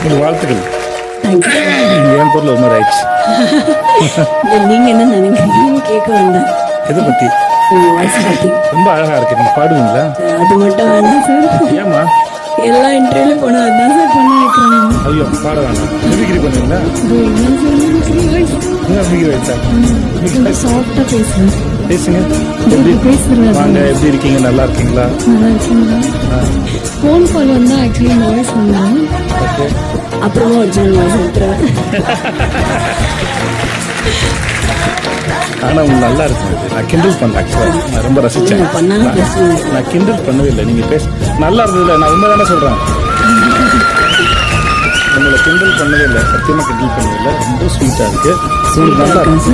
உங்களுக்கு வாழ்த்துக்கள். தேங்க்யூ. என் பொருள் ஒரு மாதிரி ஆயிடுச்சு. நீங்க என்ன நினைக்கிறீங்க கேட்க வந்தேன். எதை பற்றி? உங்க வாய்ஸ் பத்தி. ரொம்ப அழகா இருக்கு. நீங்க பாடுவீங்களா? அது மட்டும் வேணாம் சார். ஏமா? எல்லா இன்டர்வியூல போனா அதான் சார் பண்ண வைக்கிறாங்க. ஐயோ பாட வேண்டாம். மிமிக்ரி பண்ணுவீங்களா? என்ன மிமிக்ரி வச்சா? சாஃப்டா பேசுறேன். பேசுங்க. எப்படி பேசுறேன். வாங்க, எப்படி இருக்கீங்க? நல்லா இருக்கீங்களா? நல்லா இருக்கீங்களா? ஃபோன் கால் வந்தா ஆக்சுவலி வாய்ஸ் வந்தேன். ஓகே. அப்புறமா ஒரிஜினல் வாய்ஸ் எடுத்துருவேன். ஆனால் உங்களுக்கு நல்லா இருக்கும். நான் கிண்டல் பண்ணேன். ஆக்சுவலாக நான் ரொம்ப ரசித்தேன். பண்ணாலும் பேசுவேன். நான் கிண்டல் பண்ணவே இல்லை. நீங்கள் நல்லா இருந்ததில்ல. நான் உண்மை தானே சொல்கிறேன். உங்களை கிண்டல் பண்ணவே இல்லை. சத்தியமாக கிண்டல் பண்ணவே இல்லை. ரொம்ப ஸ்வீட்டாக இருக்குது. உங்களுக்கு நல்லா இருக்கு.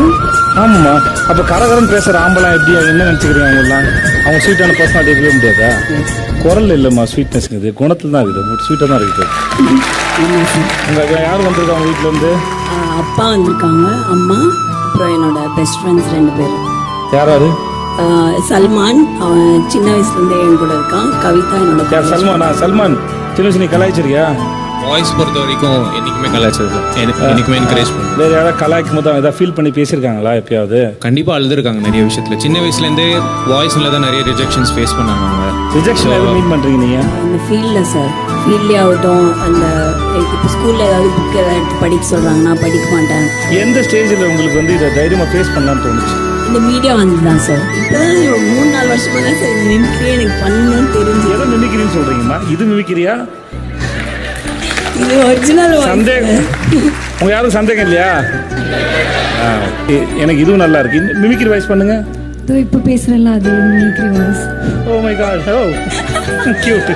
ஆமாம்மா. அப்போ கரகரன்னு பேசுகிற ஆம்பலாம் எப்படி என்ன நினச்சிக்கிறீங்க? அவங்களாம் அவங்க ஸ்வீட்டான பர்சனாலிட்டி இருக்கவே முடியாதா? குரல் இல்லைம்மா ஸ்வீட்னஸ்ங்கிறது குணத்தில் தான் இருக்குது. உங்களுக்கு ஸ்வீட்டாக தான் இருக்குது. உங்கள் யார் வந்திருக்கா அவங்க வீட்டில் வந்து? அப்பா வந்திருக்காங்க, அம்மா, அப்புறம் என்னோட பெஸ்ட் ஃப்ரெண்ட்ஸ் 2 பேர். யாராரு? சல்மான், அவன் சின்ன வயசுலேருந்தே என் கூட இருக்கான். கவிதா என்னோட. யார்? சல்மானா? சல்மான் சின்ன வயசு நீ கலாய்ச்சிருக்கியா? வாய்ஸ் பொறுத்த வரைக்கும் என்றைக்குமே கலாய்ச்சது, என்றைக்குமே என்கரேஜ் பண்ணுவேன். வேறு யாராவது கலாய்க்கும் போது ஏதாவது ஃபீல் பண்ணி பேசியிருக்காங்களா எப்பயாவது? கண்டிப்பாக அழுதுருக்காங்க நிறைய விஷயத்தில். சின்ன வயசுலேருந்தே வாய்ஸில் தான் நிறைய ரிஜெக்ஷன்ஸ் ஃபேஸ் பண்ணாங்க அவங்க. ரிஜெக்ஷன் எதுவும் மீன் பண்ணுறீங்க நீங்கள்? அந்த ஃபீல்டில் சார், ஃபீல்ட்லேயே ஆகட்டும், அந்த இப்போ ஸ்கூலில் ஏதாவது புக் ஏதாவது எடுத்து படிக்க சொல்கிறாங்கன்னா படிக்க மாட்டேன். எந்த ஸ்டேஜில் உங்களுக்கு வந்து இதை தைரியமாக ஃபேஸ் பண்ணலான்னு தோணுச்சு? இந்த மீடியா வந்து தான் சார். இப்போ தான் 3-4 வருஷமாக தான் சார் இந்த மிமிக்ரியே எனக்கு பண்ணணும்னு தெரிஞ்சு. எதை மிமிக்கிறின்னு சொல்கிறீங்கம்மா? இது மிமிக்கிறியா? இது ஒரிஜினல் சந்தேகம் உங்க யாரும் சந்தேகம் இல்லையா? எனக்கு இதுவும் நல்லா இருக்கு. மிமிக்ரி வாய்ஸ் பண்ணுங்க. இப்போ பேசுகிறேன்ல அது mimicry voice. Oh my God. Oh cute.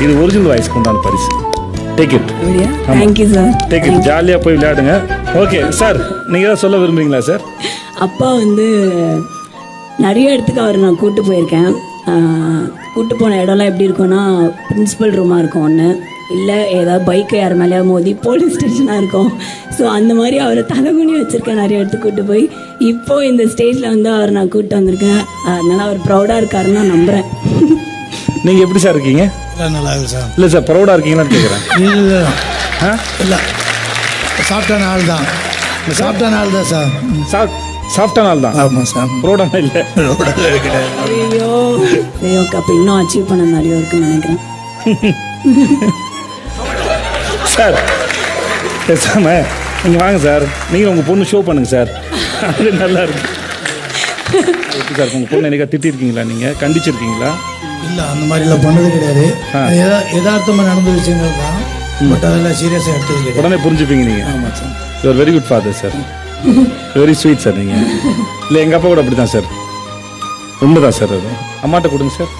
இது ஒரிஜினல் வாய்ஸ்க்கு உண்டான பரிசு. Take it. Thank you sir. Take it. ஜாலியாக போய் விளையாடுங்க. ஓகே சார், நீங்கள் ஏதாவது சொல்ல விரும்புறீங்களா சார்? அப்பா வந்து நிறைய இடத்துக்கு அவர் நான் கூப்பிட்டு போயிருக்கேன். கூப்பிட்டு போன இடம்லாம் எப்படி இருக்கும்னா, பிரின்சிபல் ரூமாக இருக்கும் ஒன்று, இல்லை ஏதாவது பைக்கை யார் மேலேயா மோதி போலீஸ் ஸ்டேஷனாக இருக்கும். ஸோ அந்த மாதிரி அவரை தலைகுனி வச்சுருக்கேன் நிறைய இடத்துக்கு கூப்பிட்டு போய். இப்போது இந்த ஸ்டேஜில் வந்து அவர் நான் கூப்பிட்டு வந்திருக்கேன். அதனால் அவர் ப்ரௌடாக இருக்காருன்னு நான் நம்புகிறேன். நீங்கள் எப்படி சார் இருக்கீங்க? நல்லா இருக்கு சார். இல்லை சார், ப்ரௌடாக இருக்கீங்களான்னு கேட்குறேன். இல்லை, சாப்பிட்டான ஆள் தான். சாப்பிட்டான ஆள் தான் சார். சாஃப்டான ஆள் தான். ஆமாம் சார். ப்ரௌடாக இல்லை. ஐயோ அப்போ இன்னும் அச்சீவ் பண்ண நிறைய இருக்குன்னு நினைக்கிறேன். சார் பேசாம நீங்கள் வாங்க சார். நீங்கள் உங்கள் பொண்ணு ஷோ பண்ணுங்க சார். அது நல்லா இருக்கு. ஓகே சார், உங்கள் பொண்ணு என்னைக்கா திட்டிருக்கீங்களா? நீங்கள் கண்டிச்சிருக்கீங்களா? இல்லை, அந்த மாதிரிலாம் பண்ணது கிடையாது. யதார்த்தமாக நடந்த விஷயங்கள் தான். பட் அதெல்லாம் சீரியஸாக எடுத்தது கிடையாது. உடனே புரிஞ்சுப்பீங்க நீங்கள். ஆமாம் sir. You are very good father sir. Very sweet sir நீங்கள். இல்லை, எங்கள் அப்பா கூட அப்படி தான் சார். உண்மைதான் சார். அது அம்மாட்ட கொடுங்க சார்.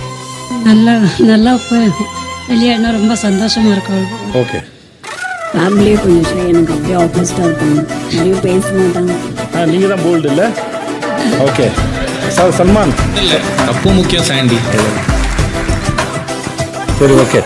நல்லா வெளியாடினா ரொம்ப சந்தோஷமாக இருக்கும். ஓகே. ஃபேமிலியே கொஞ்சம் எனக்கு அப்படியே ஆப்போசிட்டாக இருப்பாங்க. நிறைய பேச மாட்டாங்க. நீங்கள் தான் போல்டு இல்லை? Okay sir. சல்மான் இல்லை, தப்பு முக்கியம் சாண்டி. சரி ஓகே.